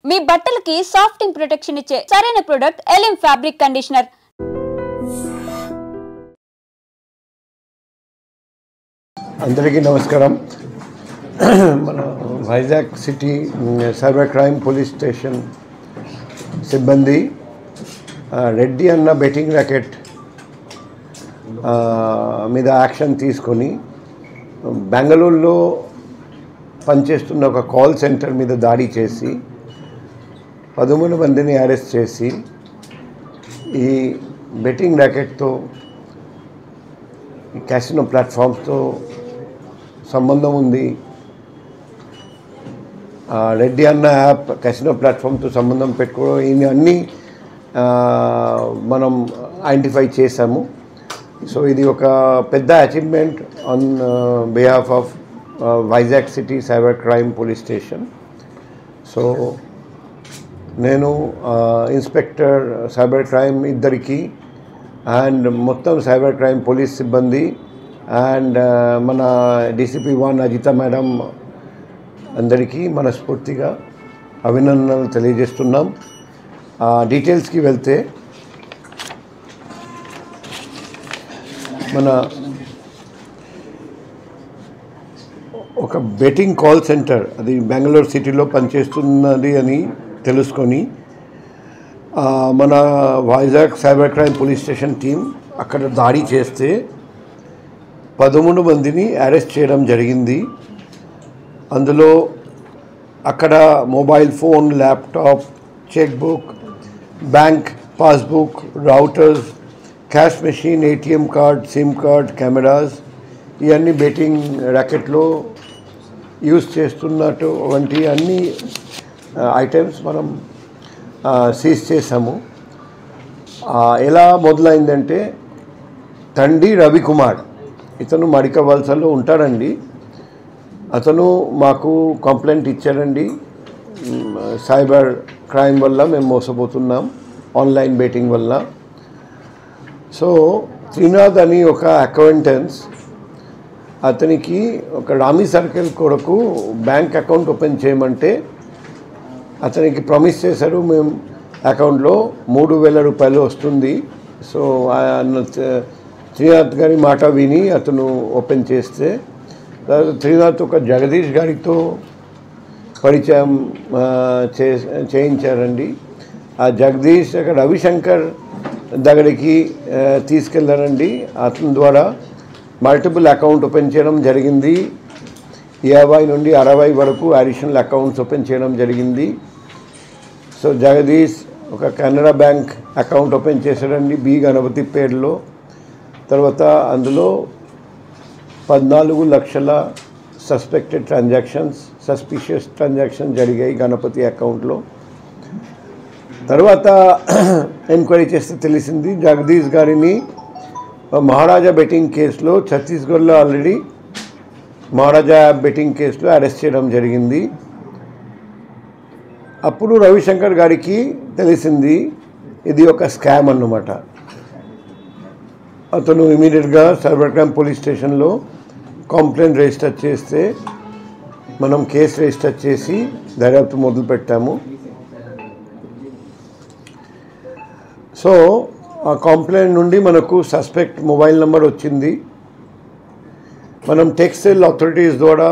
మీ బట్టలకి సాఫ్టింగ్ ప్రొటెక్షన్ ఇచ్చే సరైన ప్రొడక్ట్ ఎలిమ్ ఫ్యాబ్రిక్ కండిషనర్. అందరికీ నమస్కారం. మన Vizag city cyber crime police station సిబ్బంది రెడ్డి అన్న బెట్టింగ్ ర్యాకెట్ మీద యాక్షన్ తీసుకొని బెంగళూరులో పనిచేస్తున్న ఒక కాల్ సెంటర్ మీద దాడి చేసి 13 మందిని అరెస్ట్ చేసి ఈ బెట్టింగ్ ర్యాకెట్తో క్యాసినో ప్లాట్ఫామ్స్తో సంబంధం ఉంది, రెడ్డి అన్న యాప్ క్యాసినో ప్లాట్ఫామ్తో సంబంధం పెట్టుకోవడం, ఇన్ని అన్నీ మనం ఐడెంటిఫై చేసాము. సో ఇది ఒక పెద్ద achievement on behalf of Vizag city cyber crime police station. So నేను ఇన్స్పెక్టర్ సైబర్ క్రైమ్ ఇద్దరికి అండ్ మొత్తం సైబర్ క్రైమ్ పోలీస్ సిబ్బంది అండ్ మన DCP 1 అజిత మేడం అందరికీ మనస్ఫూర్తిగా అభినందనలు తెలియజేస్తున్నాం. డీటెయిల్స్కి వెళ్తే మన ఒక బెట్టింగ్ కాల్ సెంటర్ అది బెంగళూరు సిటీలో పనిచేస్తున్నది అని తెలుసుకొని మన Vizag cyber crime police station team అక్కడ దాడి చేస్తే 13 మందిని అరెస్ట్ చేయడం జరిగింది. అందులో అక్కడ mobile phone, laptop, cheque book, bank passbook, routers, cash machine, ATM card, SIM card, cameras ఇవన్నీ బెట్టింగ్ ర్యాకెట్లో యూజ్ చేస్తున్నట్టు వంటి అన్ని ఐటమ్స్ మనం సీజ్ చేసాము. ఎలా మొదలైందంటే తండ్రి రవికుమార్, ఇతను మడిక వలసలో ఉంటాడండి. అతను మాకు కంప్లైంట్ ఇచ్చాడండి, సైబర్ క్రైమ్ వల్ల మేము మోసపోతున్నాం ఆన్లైన్ బెట్టింగ్ వల్ల. సో శ్రీనాథ్ అని ఒక అకౌంటెన్స్, అతనికి ఒక రామీ సర్కిల్ కొరకు బ్యాంక్ అకౌంట్ ఓపెన్ చేయమంటే అతనికి ప్రామిస్ చేశారు, మేము అకౌంట్లో 3,000 రూపాయలు వస్తుంది. సో శ్రీనాథ్ గారి మాట విని అతను ఓపెన్ చేస్తే శ్రీనాథ్ ఒక జగదీష్ గారితో పరిచయం చేయించారండి. ఆ జగదీష్ రవిశంకర్ దగ్గరికి తీసుకెళ్ళారండి. అతని ద్వారా మల్టిపుల్ అకౌంట్ ఓపెన్ చేయడం జరిగింది. 50 నుండి 60 వరకు అడిషనల్ అకౌంట్స్ ఓపెన్ చేయడం జరిగింది. సో జగదీష్ ఒక కెనరా బ్యాంక్ అకౌంట్ ఓపెన్ చేశాడండి B గణపతిపేటలో. తర్వాత అందులో 14 లక్షల సస్పిషియస్ ట్రాన్సాక్షన్స్ జరిగాయి గణపతి అకౌంట్లో. తర్వాత ఎంక్వైరీ చేస్తే తెలిసింది జగదీష్ గారిని మహారాజా బెట్టింగ్ కేసులో ఛత్తీస్గఢ్లో ఆల్రెడీ మహారాజా బెట్టింగ్ కేసులో అరెస్ట్ చేయడం జరిగింది. అప్పుడు రవిశంకర్ గారికి తెలిసింది ఇది ఒక స్కామ్ అన్నమాట. అతను ఇమీడియట్గా సైబర్ క్రైమ్ పోలీస్ స్టేషన్లో కంప్లైంట్ రిజిస్టర్ చేస్తే మనం కేసు రిజిస్టర్ చేసి దర్యాప్తు మొదలుపెట్టాము. సో ఆ కంప్లైంట్ నుండి మనకు సస్పెక్ట్ మొబైల్ నెంబర్ వచ్చింది. మనం టెక్స్టైల్ అథారిటీస్ ద్వారా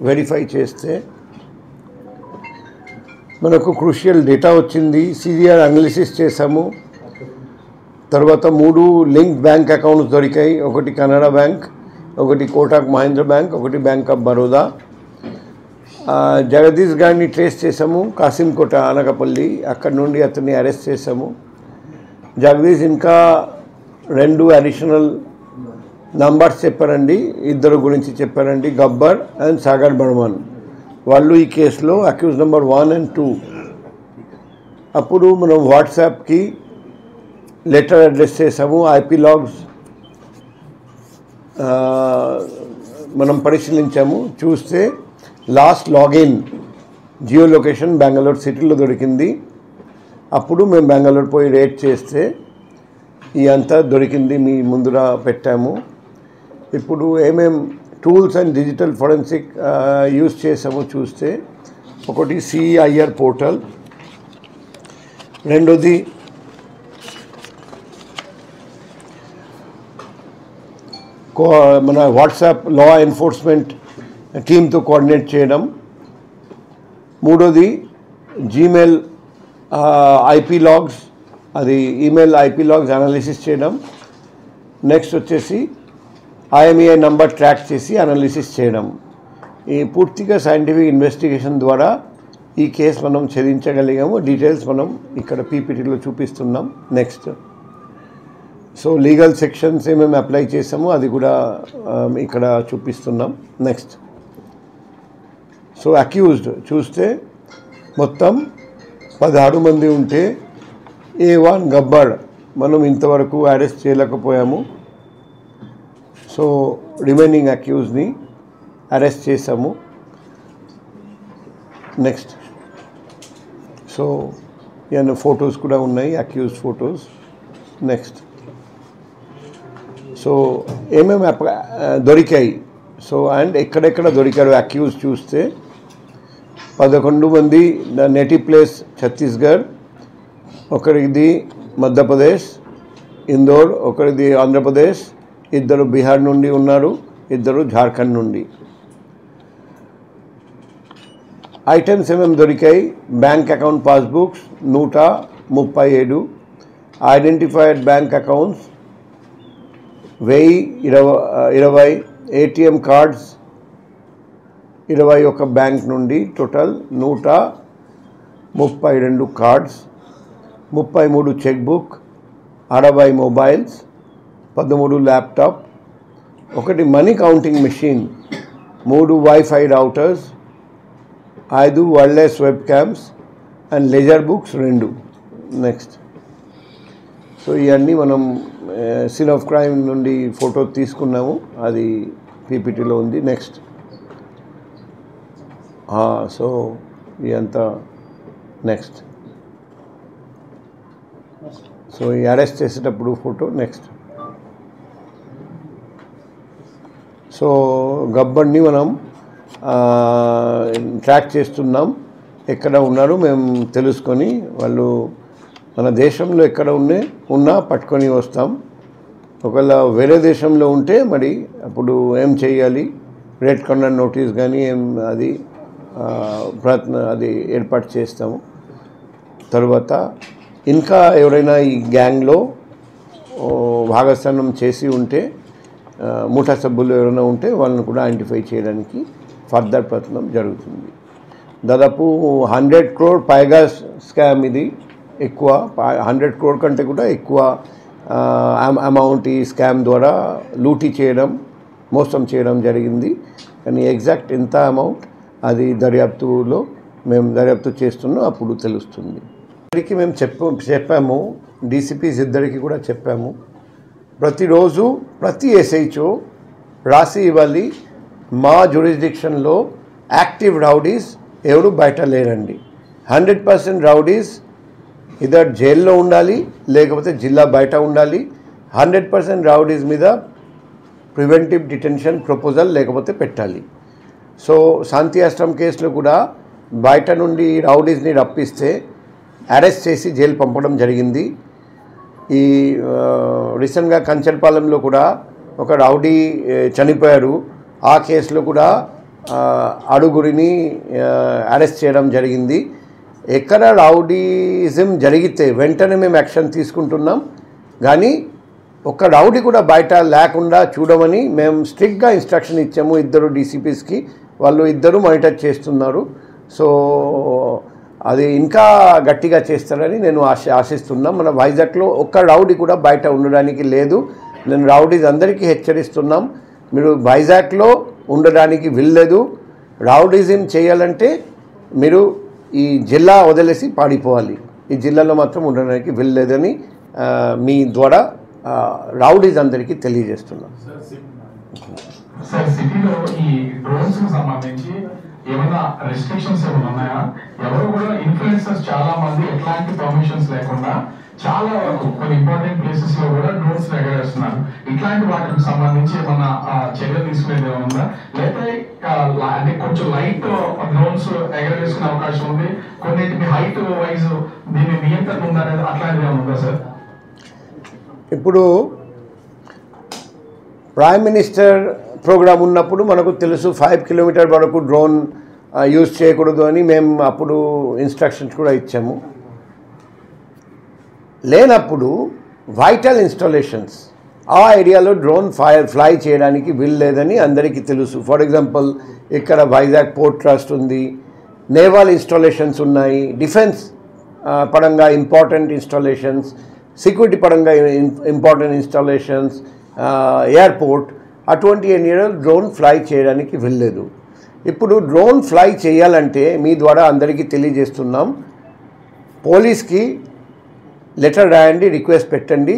వెరిఫై చేస్తే మనకు క్రూషియల్ డేటా వచ్చింది. CDR అనాలిసిస్ చేసాము. తర్వాత 3 లింక్ బ్యాంక్ అకౌంట్స్ దొరికాయి. ఒకటి కెనరా బ్యాంక్, ఒకటి కోటక్ మహీంద్ర బ్యాంక్, ఒకటి బ్యాంక్ ఆఫ్ బరోడా. జగదీష్ గారిని ట్రేస్ చేసాము కాసింకోట అనకాపల్లి, అక్కడ నుండి అతన్ని అరెస్ట్ చేసాము. జగదీష్ ఇంకా 2 అడిషనల్ నంబర్స్ చెప్పారండి, ఇద్దరు గురించి చెప్పారండి, గబ్బర్ అండ్ సాగర్ బర్మన్. వాళ్ళు ఈ కేసులో అక్యూజ్ నెంబర్ 1 and 2. అప్పుడు మనం వాట్సాప్కి లెటర్ అడ్రస్ చేసాము. IP లాగ్స్ మనం పరిశీలించాము. చూస్తే last login geo location Bengaluru సిటీలో దొరికింది. అప్పుడు మేము బెంగళూరు పోయి రేట్ చేస్తే ఈ అంతా దొరికింది, మీ ముందుగా పెట్టాము. ఇప్పుడు ఏమేం tools and digital forensic use చేసామో చూస్తే ఒకటి సిఐఆర్ పోర్టల్, రెండోది మన వాట్సాప్ లా ఎన్ఫోర్స్మెంట్ టీమ్తో కోఆర్డినేట్ చేయడం, మూడోది జీమెయిల్ ఐపీ లాగ్స్, అది ఈమెయిల్ ఐపీ లాగ్స్ అనాలిసిస్ చేయడం, నెక్స్ట్ వచ్చేసి ఐఎంఈఐ నంబర్ ట్రాక్ చేసి అనాలిసిస్ చేయడం. ఈ పూర్తిగా సైంటిఫిక్ ఇన్వెస్టిగేషన్ ద్వారా ఈ కేసు మనం ఛేదించగలిగాము. డీటెయిల్స్ మనం ఇక్కడ పీపీటీలో చూపిస్తున్నాం. నెక్స్ట్ సో లీగల్ సెక్షన్స్ ఏమేమి అప్లై చేసామో అది కూడా ఇక్కడ చూపిస్తున్నాం. నెక్స్ట్ సో అక్యూజ్డ్ చూస్తే మొత్తం 16 మంది ఉంటే A1 గబ్బర్ మనం ఇంతవరకు అరెస్ట్ చేయలేకపోయాము. సో రిమైనింగ్ అక్యూజ్ని అరెస్ట్ చేసాము. నెక్స్ట్ సో ఇవన్నీ ఫొటోస్ కూడా ఉన్నాయి, అక్యూజ్ ఫొటోస్. నెక్స్ట్ సో ఏమేమి దొరికాయి, సో అండ్ ఎక్కడెక్కడ దొరికారు అక్యూజ్ చూస్తే 11 మంది నేటివ్ ప్లేస్ ఛత్తీస్గఢ్, ఒకరిది మధ్యప్రదేశ్ ఇందోర్, ఒకరిది ఆంధ్రప్రదేశ్, 2 బీహార్ నుండి ఉన్నారు, 2 జార్ఖండ్ నుండి. ఐటమ్స్ ఏమేమి దొరికాయి, bank account passbooks 137, identified bank accounts 1020, ATM cards 21 bank నుండి, total 132 cards, 33 cheque book, 60 mobiles, 13 laptop, 1 money counting machine, 3 WiFi routers, 5 wireless web cams and ledger books 2. Next so ఇవన్నీ మనం సీన్ ఆఫ్ క్రైమ్ నుండి photo తీసుకున్నాము, అది పీపీటీలో ఉంది. Next so ఇదంతా next so ఈ అరెస్ట్ చేసేటప్పుడు ఫోటో. నెక్స్ట్ సో గబ్బర్ని మనం ట్రాక్ చేస్తున్నాం, ఎక్కడ ఉన్నారు మేము తెలుసుకొని వాళ్ళు మన దేశంలో ఎక్కడ ఉన్నా పట్టుకొని వస్తాం. ఒకవేళ వేరే దేశంలో ఉంటే మరి అప్పుడు ఏం చేయాలి, రెడ్ కార్నర్ నోటీస్ కానీ అది ఏర్పాటు చేస్తాము. తర్వాత ఇంకా ఎవరైనా ఈ గ్యాంగ్లో భాగస్వామ్యం చేసి ఉంటే, ముఠా సభ్యులు ఎవరైనా ఉంటే వాళ్ళని కూడా ఐడెంటిఫై చేయడానికి ఫర్దర్ ప్రయత్నం జరుగుతుంది. దాదాపు 100 crore పైగా స్కామ్ ఇది, ఎక్కువ 100 crore కంటే కూడా ఎక్కువ అమౌంట్ ఈ స్కామ్ ద్వారా లూటీ చేయడం, మోసం చేయడం జరిగింది. కానీ ఎగ్జాక్ట్ ఎంత అమౌంట్ అది మేము దర్యాప్తు చేస్తున్నాం, అప్పుడు తెలుస్తుంది. ఇద్దరికి మేము చెప్పాము, డీసీపీస్ ఇద్దరికి కూడా చెప్పాము, ప్రతిరోజు ప్రతి ఎస్హెచ్ఓ రాసి ఇవ్వాలి, మా జ్యూరిస్డిక్షన్లో యాక్టివ్ రౌడీస్ ఎవరు బయట లేరండి. 100% రౌడీస్ ఇదర్ జైల్లో ఉండాలి, లేకపోతే జిల్లా బయట ఉండాలి. 100% రౌడీస్ మీద ప్రివెంటివ్ డిటెన్షన్ ప్రపోజల్ లేకపోతే పెట్టాలి. సో శాంతి ఆశ్రమ్ కేసులో కూడా బయట నుండి రౌడీస్ని రప్పిస్తే అరెస్ట్ చేసి జైలు పంపడం జరిగింది. ఈ రీసెంట్గా కంచర్పాలెంలో కూడా ఒక రౌడీ చనిపోయారు, ఆ కేసులో కూడా 6 అరెస్ట్ చేయడం జరిగింది. ఎక్కడ రౌడీజం జరిగితే వెంటనే మేము యాక్షన్ తీసుకుంటున్నాం, కానీ ఒక రౌడీ కూడా బయట లేకుండా చూడమని మేము స్ట్రిక్ట్గా ఇన్స్ట్రక్షన్ ఇచ్చాము 2 డీసీపీస్కి. వాళ్ళు 2 మానిటర్ చేస్తున్నారు. సో అది ఇంకా గట్టిగా చేస్తారని నేను ఆశిస్తున్నాం. మన వైజాగ్లో ఒక్క రౌడీ కూడా బయట ఉండడానికి లేదు. నేను రౌడీస్ అందరికీ హెచ్చరిస్తున్నాం, మీరు వైజాగ్లో ఉండడానికి వీల్లేదు. రౌడీజం చేయాలంటే మీరు ఈ జిల్లా వదిలేసి పాడిపోవాలి, ఈ జిల్లాలో మాత్రం ఉండడానికి వీల్లేదని మీ ద్వారా రౌడీస్ అందరికీ తెలియజేస్తున్నాం. సార్ సిటీలో ఈ డ్రోన్స్ కి సంబంధించి ఏమైనా రెస్ట్రిక్షన్స్ ఏమైనా ఉన్నాయా? ఎవరు కూడా ఇన్ఫ్లుయెన్సర్స్ చాలా మంది ఎట్లాంటి పర్మిషన్స్ లేకుండా చాలా వరకు కొన్ని ఇంపార్టెంట్ ప్లేసెస్ లో కూడా డ్రోన్స్ ఎగరేస్తున్నారు. ఇట్లాంటి వాటికి సంబంధించి ఏమన్నా చర్యలు తీసుకునేది ఏమైనా ఉందా, లేకపోతే అంటే కొంచెం లైట్ డ్రోన్స్ ఎగరవేసుకునే అవకాశం ఉంది, కొన్నింటికి హైట్ వైజ్ దీని నియంత్రణ ఉందనేది అట్లాంటివి ఉందా సార్? ఇప్పుడు ప్రైమ్ మినిస్టర్ ప్రోగ్రామ్ ఉన్నప్పుడు మనకు తెలుసు 5 కిలోమీటర్ వరకు డ్రోన్ యూజ్ చేయకూడదు అని మేము అప్పుడు ఇన్స్ట్రక్షన్స్ కూడా ఇచ్చాము. లేనప్పుడు వైటల్ ఇన్స్టాలేషన్స్ ఆ ఏరియాలో డ్రోన్ ఫ్లై చేయడానికి వీలు లేదని అందరికీ తెలుసు. ఫర్ ఎగ్జాంపుల్ ఇక్కడ వైజాగ్ పోర్ట్ ట్రస్ట్ ఉంది, నేవల్ ఇన్స్టాలేషన్స్ ఉన్నాయి, డిఫెన్స్ పరంగా ఇంపార్టెంట్ ఇన్స్టాలేషన్స్, సెక్యూరిటీ పరంగా ఇంపార్టెంట్ ఇన్స్టాలేషన్స్, ఎయిర్పోర్ట్, అటువంటి ఏరియాలో డ్రోన్ ఫ్లై చేయడానికి వెళ్ళలేదు. ఇప్పుడు డ్రోన్ ఫ్లై చేయాలంటే మీ ద్వారా అందరికీ తెలియజేస్తున్నాం, పోలీస్కి లెటర్ రాయండి, రిక్వెస్ట్ పెట్టండి,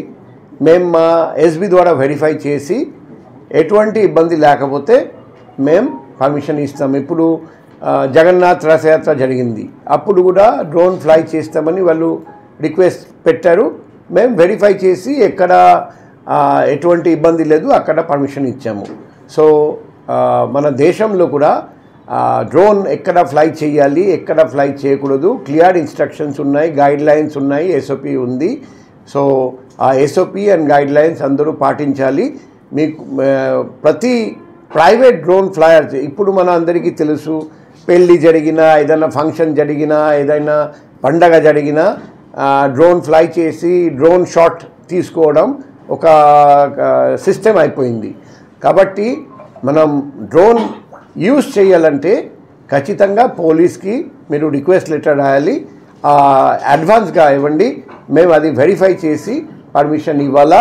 మేము మా ఎస్బీ ద్వారా వెరిఫై చేసి ఎటువంటి ఇబ్బంది లేకపోతే మేము పర్మిషన్ ఇస్తాం. ఇప్పుడు జగన్నాథ్ రథయాత్ర జరిగింది, అప్పుడు కూడా డ్రోన్ ఫ్లై చేస్తామని వాళ్ళు రిక్వెస్ట్ పెట్టారు. మేము వెరిఫై చేసి ఎక్కడ ఎటువంటి ఇబ్బంది లేదు అక్కడ పర్మిషన్ ఇచ్చాము. సో మన దేశంలో కూడా డ్రోన్ ఎక్కడ ఫ్లై చేయాలి, ఎక్కడ ఫ్లై చేయకూడదు క్లియర్ ఇన్స్ట్రక్షన్స్ ఉన్నాయి, గైడ్ లైన్స్ ఉన్నాయి, ఎస్ఓపి ఉంది. సో ఆ ఎస్ఓపి అండ్ గైడ్ లైన్స్ అందరూ పాటించాలి. మీకు ప్రతి ప్రైవేట్ డ్రోన్ ఫ్లైయర్స్ ఇప్పుడు మన అందరికీ తెలుసు, పెళ్ళి జరిగినా, ఏదైనా ఫంక్షన్ జరిగినా, ఏదైనా పండగ జరిగినా డ్రోన్ ఫ్లై చేసి డ్రోన్ షాట్ తీసుకోవడం ఒక సిస్టమ్ అయిపోయింది. కాబట్టి మనం డ్రోన్ యూజ్ చేయాలంటే ఖచ్చితంగా పోలీస్కి మీరు రిక్వెస్ట్ లెటర్ రాయాలి, అడ్వాన్స్గా ఇవ్వండి, మేము అది వెరిఫై చేసి పర్మిషన్ ఇవ్వాలా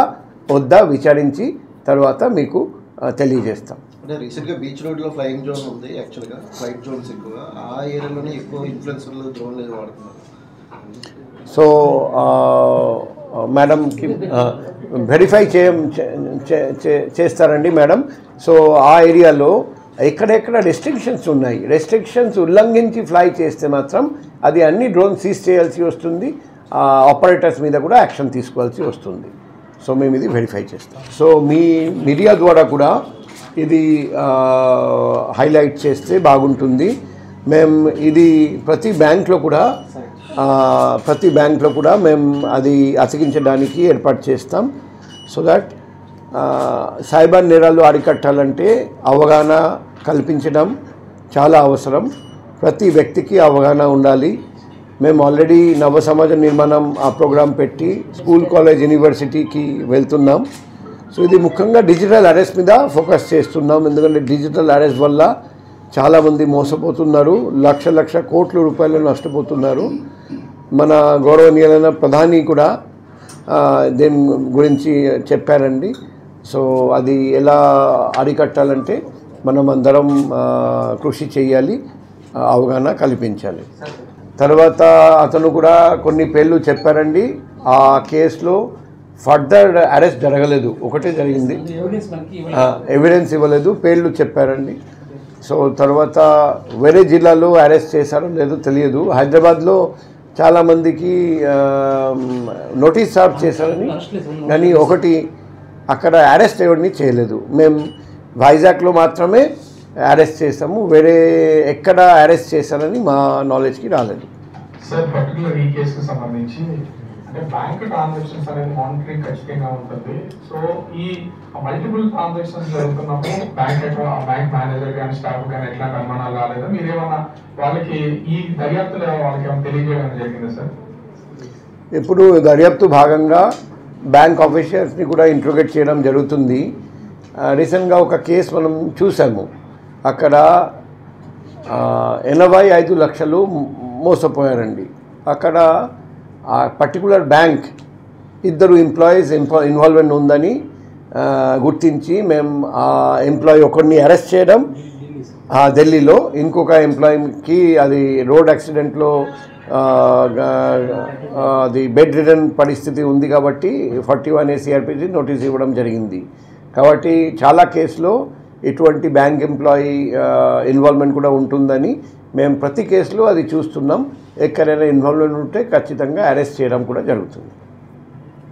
వద్దా విచారించి తర్వాత మీకు తెలియజేస్తాం. అంటే రీసెంట్గా బీచ్ రోడ్లో ఫ్లయింగ్ జోన్ ఉంది, యాక్చువల్గా ఫ్లైట్ జోన్స్ ఎక్కువగా ఆ ఏరియాలోనే ఎక్కువ ఇన్ఫ్లుయెన్సర్లు డ్రోన్లు వాడుతున్నారు. సో మేడంకి వెరిఫై చేస్తారండి మేడం. సో ఆ ఏరియాలో ఎక్కడెక్కడ రెస్ట్రిక్షన్స్ ఉన్నాయి, రెస్ట్రిక్షన్స్ ఉల్లంఘించి ఫ్లై చేస్తే మాత్రం అది అన్ని డ్రోన్ సీజ్ చేయాల్సి వస్తుంది, ఆపరేటర్స్ మీద కూడా యాక్షన్ తీసుకోవాల్సి వస్తుంది. సో మేము ఇది వెరిఫై చేస్తాం. సో మీ మీడియా ద్వారా కూడా ఇది హైలైట్ చేస్తే బాగుంటుంది. మేము ఇది ప్రతి బ్యాంక్లో కూడా మేము అది అతికించడానికి ఏర్పాటు చేస్తాం. సో దట్ సైబర్ నేరాలు అరికట్టాలంటే అవగాహన కల్పించడం చాలా అవసరం. ప్రతి వ్యక్తికి అవగాహన ఉండాలి. మేము ఆల్రెడీ నవ సమాజ నిర్మాణం ఆ ప్రోగ్రాం పెట్టి స్కూల్, కాలేజ్, యూనివర్సిటీకి వెళ్తున్నాం. సో ఇది ముఖ్యంగా డిజిటల్ అరెస్ట్ మీద ఫోకస్ చేస్తున్నాం. ఎందుకంటే డిజిటల్ అరెస్ట్ వల్ల చాలామంది మోసపోతున్నారు, లక్ష కోట్ల రూపాయలు నష్టపోతున్నారు. మన గౌరవనీయులైన ప్రధాని కూడా దీని గురించి చెప్పారండి. సో అది ఎలా అరికట్టాలంటే మనం అందరం కృషి చేయాలి, అవగాహన కల్పించాలి. తర్వాత అతను కూడా కొన్ని పేర్లు చెప్పారండి. ఆ కేసులో ఫర్దర్ అరెస్ట్ జరగలేదు, ఒకటే జరిగింది, ఎవిడెన్స్ ఇవ్వలేదు, పేర్లు చెప్పారండి. సో తర్వాత వేరే జిల్లాలో అరెస్ట్ చేశారో లేదో తెలియదు. హైదరాబాద్లో చాలామందికి నోటీస్ సర్వ్ చేశారని, కానీ ఒకటి అక్కడ అరెస్ట్ ఎవరిని చేయలేదు. మేము వైజాగ్లో మాత్రమే అరెస్ట్ చేసాము, వేరే ఎక్కడ అరెస్ట్ చేశారని మా నాలెడ్జ్కి రాలేదు. సార్ పర్టికులర్ ఈ కేసుకు సంబంధించి అంటే బ్యాంక్ ట్రాన్సాక్షన్స్ అనేది మానిటరింగ్ ఖచ్చితంగా ఉంటుంది. సో ఈ మల్టిపుల్ ట్రాన్సాక్షన్స్ జరుగుతున్నప్పుడు బ్యాంక్ మేనేజర్ కానీ స్టాఫ్ కానీ ఎట్లాంటి అనుమానాలు రాలేదా? మీరేమన్నా వాళ్ళకి ఈ దర్యాప్తులో వాళ్ళకి ఏమైనా తెలియజేయడం జరిగిందా సార్? ఇప్పుడు దర్యాప్తు భాగంగా బ్యాంక్ ఆఫీసర్స్ని కూడా ఇంట్రోగేట్ చేయడం జరుగుతుంది. రీసెంట్గా ఒక కేసు మనం చూసాము, అక్కడ 85 లక్షలు మోసపోయారండి. అక్కడ ఆ పర్టికులర్ బ్యాంక్ 2 ఎంప్లాయీస్ ఇన్వాల్వ్మెంట్ ఉందని గుర్తించి మేము ఆ ఎంప్లాయీ ఒకరిని అరెస్ట్ చేయడం, ఢిల్లీలో ఇంకొక ఎంప్లాయీకి అది రోడ్ యాక్సిడెంట్లో అది బెడ్ రిడన్ పరిస్థితి ఉంది కాబట్టి 41 ACRPC నోటీస్ ఇవ్వడం జరిగింది. కాబట్టి చాలా కేసులో ఇటువంటి బ్యాంక్ ఎంప్లాయీ ఇన్వాల్వ్మెంట్ కూడా ఉంటుందని మేము ప్రతి కేసులో అది చూస్తున్నాం. ఎక్కడైనా ఇన్వాల్వ్మెంట్ ఉంటే ఖచ్చితంగా అరెస్ట్ చేయడం కూడా జరుగుతుంది.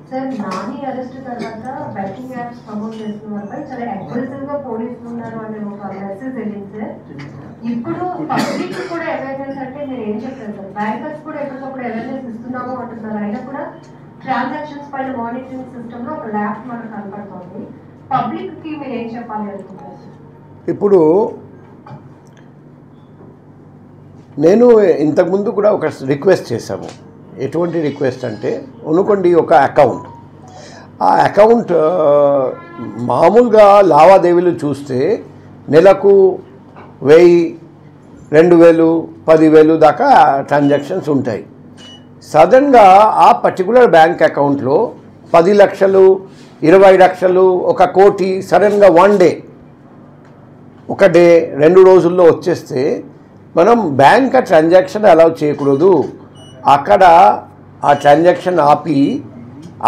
సార్ నాని అరెస్ట్ తర్వాత బ్యాంకింగ్ యాప్స్ ప్రమోట్ చేస్తున్న వారిపై చాలా అగ్రెసివ్ గా పోలీసులు ఉన్నారు అనే ఒక మెసేజ్ వెళ్ళింది సార్. ఇప్పుడు పబ్లిక్ కూడా అవేర్నెస్ అంటే మీరు ఏం చెప్తారు సార్? బ్యాంకర్స్ కూడా ఎప్పటికప్పుడు అవేర్నెస్ ఇస్తున్నాము అంటున్నారు, అయినా కూడా ట్రాన్సాక్షన్స్ పైన మానిటరింగ్ సిస్టమ్ లో ఒక ల్యాబ్ మనకు కనపడుతుంది. పబ్లిక్ కి మీరు ఏం చెప్పాలి అనుకుంటారు సార్? ఇప్పుడు నేను ఇంతకుముందు కూడా ఒక రిక్వెస్ట్ చేశాము. ఎటువంటి రిక్వెస్ట్ అంటే, అనుకోండి ఒక అకౌంట్, ఆ అకౌంట్ మామూలుగా లావాదేవీలు చూస్తే నెలకు 1000, 2000, 10,000 దాకా ట్రాన్సాక్షన్స్ ఉంటాయి. సడన్గా ఆ పర్టికులర్ బ్యాంక్ అకౌంట్లో 10 లక్షలు, 20 లక్షలు, 1 కోటి సడన్గా ఒక డే 2 రోజుల్లో వచ్చేస్తే మనం బ్యాంక్ ట్రాన్సాక్షన్ అలౌ చేయకూడదు. అక్కడ ఆ ట్రాన్సాక్షన్ ఆపి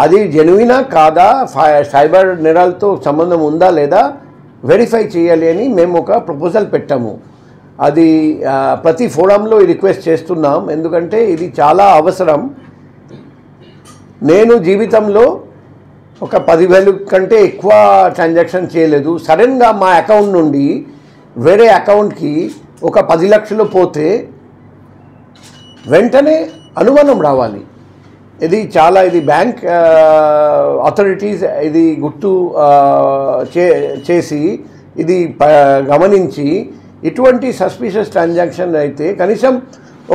అది జెన్యునా కాదా, సైబర్ నేరాలతో సంబంధం ఉందా లేదా వెరిఫై చేయాలి అని మేము ఒక ప్రపోజల్ పెట్టాము. అది ప్రతి ఫోరంలో రిక్వెస్ట్ చేస్తున్నాం, ఎందుకంటే ఇది చాలా అవసరం. నేను జీవితంలో ఒక 10,000 కంటే ఎక్కువ ట్రాన్సాక్షన్ చేయలేదు. సడన్గా మా అకౌంట్ నుండి వేరే అకౌంట్కి ఒక 10 లక్షలు పోతే వెంటనే అనుమానం రావాలి. ఇది బ్యాంక్ అథారిటీస్ ఇది గుర్తు చేసి ఇది గమనించి ఇటువంటి సస్పిషియస్ ట్రాన్సాక్షన్ అయితే కనీసం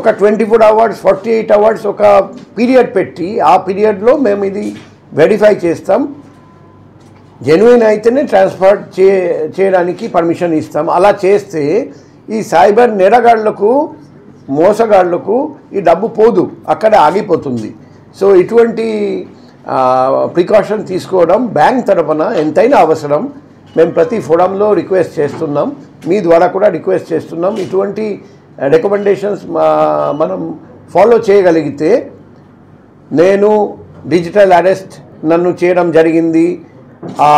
ఒక 24 అవర్స్ 48 అవర్స్ ఒక పీరియడ్ పెట్టి ఆ పీరియడ్లో మేము ఇది వెరిఫై చేస్తాం. జెన్యున్ అయితేనే ట్రాన్స్ఫర్ చేయడానికి పర్మిషన్ ఇస్తాం. అలా చేస్తే ఈ సైబర్ నేరగాళ్లకు, మోసగాళ్లకు ఈ డబ్బు పోదు, అక్కడ ఆగిపోతుంది. సో ఇటువంటి ప్రికాషన్ తీసుకోవడం బ్యాంక్ తరఫున ఎంతైనా అవసరం. మేము ప్రతి ఫోరంలో రిక్వెస్ట్ చేస్తున్నాం, మీ ద్వారా కూడా రిక్వెస్ట్ చేస్తున్నాం. ఇటువంటి రికమెండేషన్స్ మనం ఫాలో చేయగలిగితే, నేను డిజిటల్ అరెస్ట్ నన్ను చేయడం జరిగింది, ఆ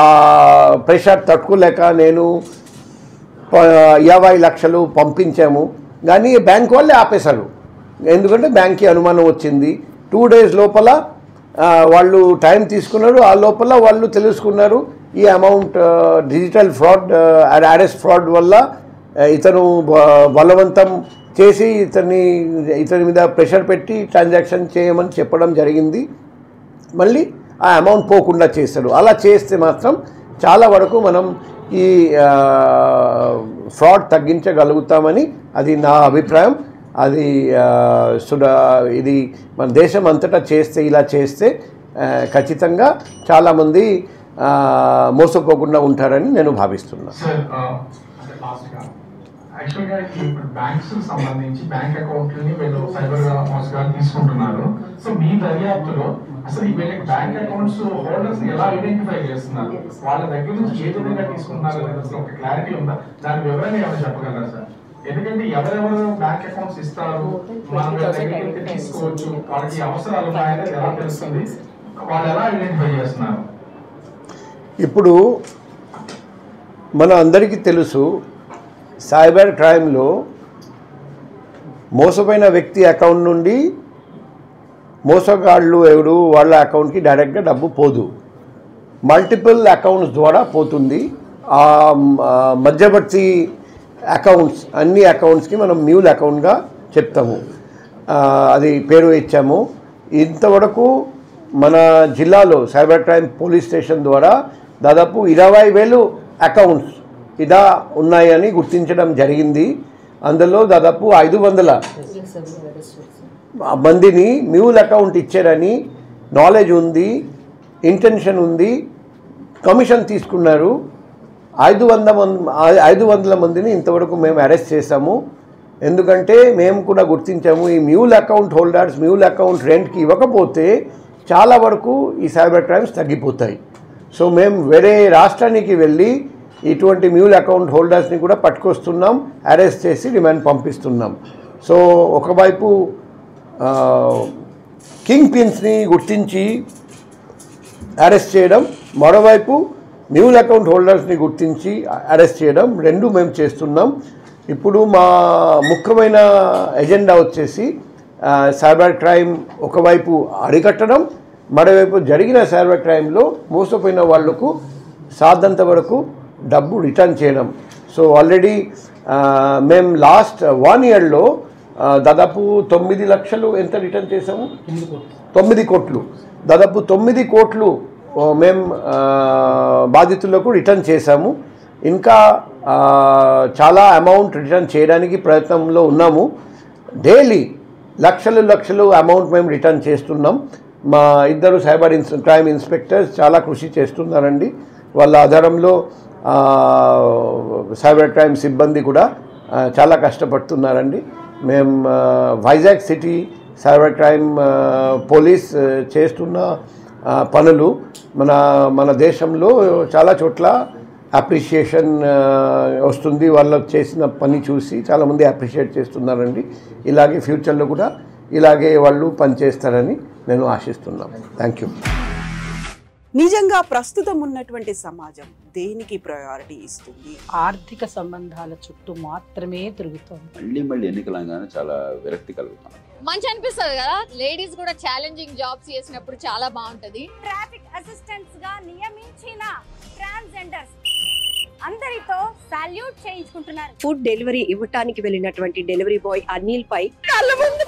ప్రెషర్ తట్టుకోలేక నేను 50 లక్షలు పంపించాము, కానీ బ్యాంక్ వాళ్ళే ఆపేశారు. ఎందుకంటే బ్యాంక్కి అనుమానం వచ్చింది. 2 days లోపల వాళ్ళు టైం తీసుకున్నారు. ఆ లోపల వాళ్ళు తెలుసుకున్నారు ఈ amount digital fraud, arrest fraud వల్ల ఇతను బలవంతం చేసి ఇతని మీద ప్రెషర్ పెట్టి ట్రాన్సాక్షన్ చేయమని చెప్పడం జరిగింది. మళ్ళీ ఆ అమౌంట్ పోకుండా చేశారు. అలా చేస్తే మాత్రం చాలా వరకు మనం ఈ ఫ్రాడ్ తగ్గించగలుగుతామని అది నా అభిప్రాయం. అది ఇది మన దేశం అంతటా ఇలా చేస్తే ఖచ్చితంగా చాలామంది మోసపోకుండా ఉంటారని నేను భావిస్తున్నాను. యాక్చువల్గా ఇప్పుడు బ్యాంక్స్ సంబంధించి బ్యాంక్ అకౌంట్లని వీళ్ళు సైబర్ మోసగాళ్ళు తీసుకుంటున్నారు. సో మీ దర్యాప్తులో అసలు వీళ్ళకి బ్యాంక్ అకౌంట్స్ హోల్డర్స్ ఎలా ఐడెంటిఫై చేస్తున్నారు, వాళ్ళ దగ్గర నుంచి ఏ విధంగా తీసుకుంటున్నారు అనేది అసలు ఒక క్లారిటీ ఉందా? దాని వివరణ ఏమైనా చెప్పగలరా సార్? ఎందుకంటే ఎవరెవరు బ్యాంక్ అకౌంట్స్ ఇస్తారు, మనం వీళ్ళ దగ్గరికి తీసుకోవచ్చు, వాళ్ళకి అవసరాలు ఉన్నాయనేది ఎలా తెలుస్తుంది, వాళ్ళు ఎలా ఐడెంటిఫై చేస్తున్నారు? ఇప్పుడు మన అందరికీ తెలుసు, సైబర్ క్రైమ్లో మోసపోయిన వ్యక్తి అకౌంట్ నుండి మోసగాళ్ళు ఎవరు వాళ్ళ అకౌంట్కి డైరెక్ట్గా డబ్బు పోదు, మల్టిపుల్ అకౌంట్స్ ద్వారా పోతుంది. ఆ మధ్యవర్తి అకౌంట్స్, అన్ని అకౌంట్స్కి మనం మ్యూల్ అకౌంట్గా చెప్తాము, అది పేరు ఇచ్చాము. ఇంతవరకు మన జిల్లాలో సైబర్ క్రైమ్ పోలీస్ స్టేషన్ ద్వారా దాదాపు 20,000 అకౌంట్స్ ఇలా ఉన్నాయని గుర్తించడం జరిగింది. అందులో దాదాపు 500 మందిని మ్యూల్ అకౌంట్ ఇచ్చారని నాలెడ్జ్ ఉంది, ఇంటెన్షన్ ఉంది, కమిషన్ తీసుకున్నారు. 500 మందిని ఇంతవరకు మేము అరెస్ట్ చేశాము. ఎందుకంటే మేము కూడా గుర్తించాము, ఈ mule account holders mule account రెంట్కి ఇవ్వకపోతే చాలా వరకు ఈ సైబర్ క్రైమ్స్ తగ్గిపోతాయి. సో మేము వేరే రాష్ట్రానికి వెళ్ళి ఇటువంటి మ్యూల్ అకౌంట్ హోల్డర్స్ని కూడా పట్టుకొస్తున్నాం, అరెస్ట్ చేసి రిమాండ్ పంపిస్తున్నాం. సో ఒకవైపు కింగ్ పిన్స్ని గుర్తించి అరెస్ట్ చేయడం, మరోవైపు మ్యూల్ అకౌంట్ హోల్డర్స్ని గుర్తించి అరెస్ట్ చేయడం, రెండు మేము చేస్తున్నాం. ఇప్పుడు మా ముఖ్యమైన ఎజెండా వచ్చేసి సైబర్ క్రైమ్ ఒకవైపు అరికట్టడం, మరోవైపు జరిగిన సైబర్ క్రైమ్లో మోసపోయిన వాళ్లకు సాధ్యంత వరకు డబ్బు రిటర్న్ చేయడం. సో ఆల్రెడీ మేము లాస్ట్ 1 yearలో దాదాపు 9 లక్షలు ఎంత రిటర్న్ చేసాము, 9 కోట్లు, దాదాపు 9 కోట్లు మేము బాధితులకు రిటర్న్ చేశాము. ఇంకా చాలా అమౌంట్ రిటర్న్ చేయడానికి ప్రయత్నంలో ఉన్నాము. డైలీ లక్షలు అమౌంట్ మేము రిటర్న్ చేస్తున్నాం. మా ఇద్దరు క్రైమ్ ఇన్స్పెక్టర్స్ చాలా కృషి చేస్తున్నారండి. వాళ్ళ ఆధారంలో సైబర్ క్రైమ్ సిబ్బంది కూడా చాలా కష్టపడుతున్నారండి. మేము Vizag city cyber crime police చేస్తున్న పనులు మన దేశంలో చాలా చోట్ల అప్రిషియేషన్ వస్తుంది. వాళ్ళు చేసిన పని చూసి చాలామంది అప్రిషియేట్ చేస్తున్నారండి. ఇలాగే ఫ్యూచర్లో కూడా ఇలాగే వాళ్ళు పనిచేస్తారని నేను ఆశిస్తున్నాను. Thank you. నిజంగా ప్రస్తుతం ఉన్నటువంటి సమాజం దేనికి ప్రయారిటీ ఇస్తుంది? ఆర్థిక సంబంధాల చుట్టూ మాత్రమే తిరుగుతుంది. మళ్ళీ ఎన్నికలంగానే చాలా విరక్తి కలుగుతాను. మంచి అనిపిస్తుంది కదా, లేడీస్ కూడా ఛాలెంజింగ్ జాబ్స్ చేసినప్పుడు చాలా బాగుంటది. ట్రాఫిక్ అసిస్టెంట్స్ గా నియమించిన ట్రాన్స్జెండర్స్ అందరితో సాల్యూట్ చేయించుకుంటున్నారు. ఫుడ్ డెలివరీ ఇవ్వటానికి వెళ్ళినటువంటి డెలివరీ బాయ్ అనిల్ పై కళ్ళ ముందు